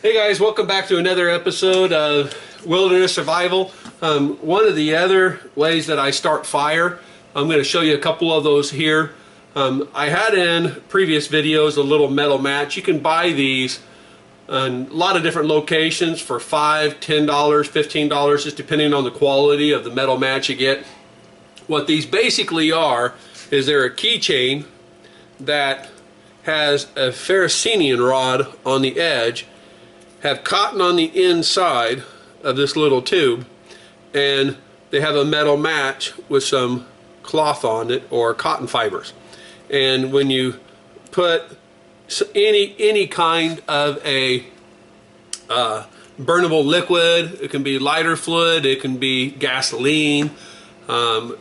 Hey guys, welcome back to another episode of Wilderness Survival. One of the other ways that I start fire, I'm going to show you a couple of those here. I had in previous videos a little metal match. You can buy these in a lot of different locations for $5, $10, $15, just depending on the quality of the metal match you get. What these basically are is they're a keychain that has a ferrocenium rod on the edge, have cotton on the inside of this little tube, and they have a metal match with some cloth on it or cotton fibers. And when you put any kind of a burnable liquid, it can be lighter fluid, it can be gasoline,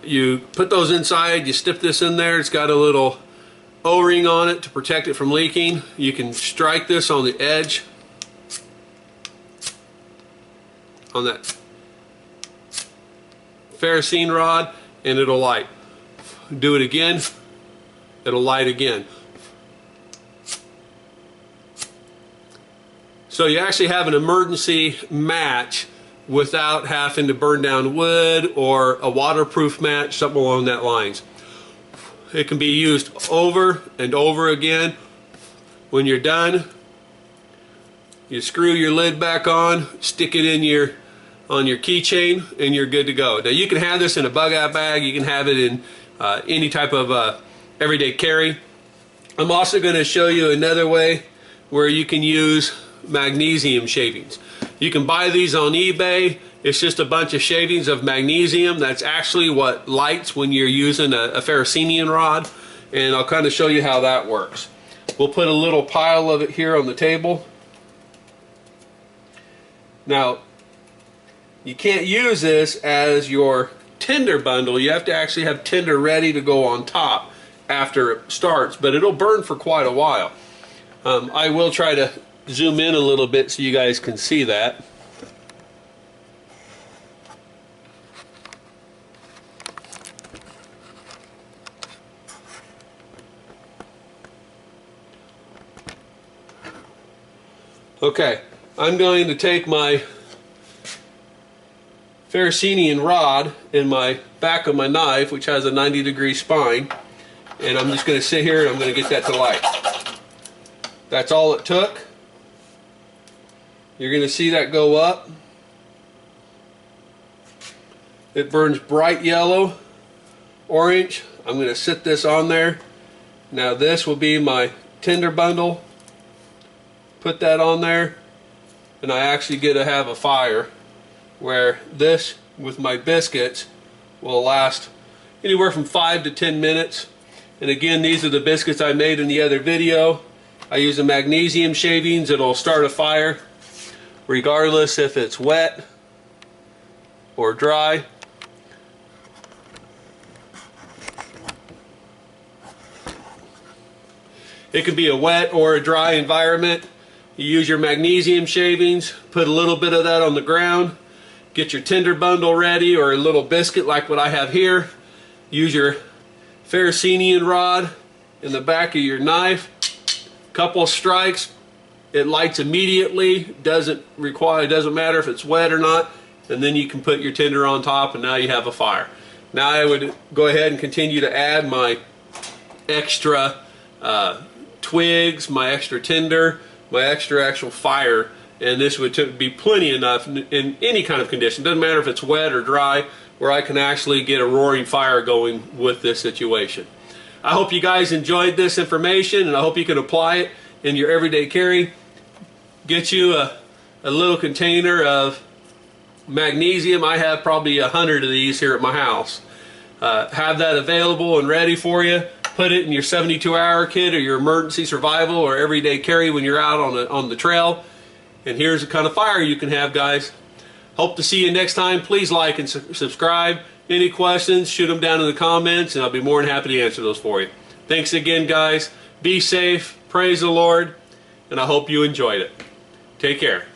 you put those inside, you stick this in there, it's got a little O-ring on it to protect it from leaking. You can strike this on the edge on that ferrocene rod and it'll light. Do it again, it'll light again. So you actually have an emergency match without having to burn down wood or a waterproof match, something along that lines. It can be used over and over again. When you're done, you screw your lid back on, stick it in on your keychain, and you're good to go. Now you can have this in a bug out bag, you can have it in any type of everyday carry. I'm also going to show you another way where you can use magnesium shavings. You can buy these on eBay. It's just a bunch of shavings of magnesium. That's actually what lights when you're using a ferrocenium rod, and I'll kind of show you how that works. We'll put a little pile of it here on the table. Now, you can't use this as your tinder bundle. You have to actually have tinder ready to go on top after it starts, but it'll burn for quite a while. I will try to zoom in a little bit so you guys can see that. Okay, I'm going to take my ferrocenium rod in my back of my knife, which has a 90-degree spine, and I'm just going to sit here and I'm going to get that to light. That's all it took. You're going to see that go up. It burns bright yellow, orange. I'm going to sit this on there. Now this will be my tinder bundle. Put that on there, and I actually get to have a fire where this with my biscuits will last anywhere from 5 to 10 minutes. And again, these are the biscuits I made in the other video. I use a magnesium shavings. It'll start a fire regardless if it's wet or dry. It could be a wet or a dry environment. You use your magnesium shavings, put a little bit of that on the ground, get your tinder bundle ready or a little biscuit like what I have here. Use your ferrocenium rod in the back of your knife. Couple strikes, it lights immediately. Doesn't matter if it's wet or not, and then you can put your tinder on top and now you have a fire. Now I would go ahead and continue to add my extra twigs, my extra tinder, my extra actual fire, and this would be plenty enough in any kind of condition. Doesn't matter if it's wet or dry, where I can actually get a roaring fire going with this situation. I hope you guys enjoyed this information, and I hope you can apply it in your everyday carry. Get you a little container of magnesium. I have probably 100 of these here at my house. Have that available and ready for you. Put it in your 72-hour kit or your emergency survival or everyday carry when you're out on the trail. And here's the kind of fire you can have, guys. Hope to see you next time. Please like and subscribe. Any questions, shoot them down in the comments, and I'll be more than happy to answer those for you. Thanks again, guys. Be safe. Praise the Lord. And I hope you enjoyed it. Take care.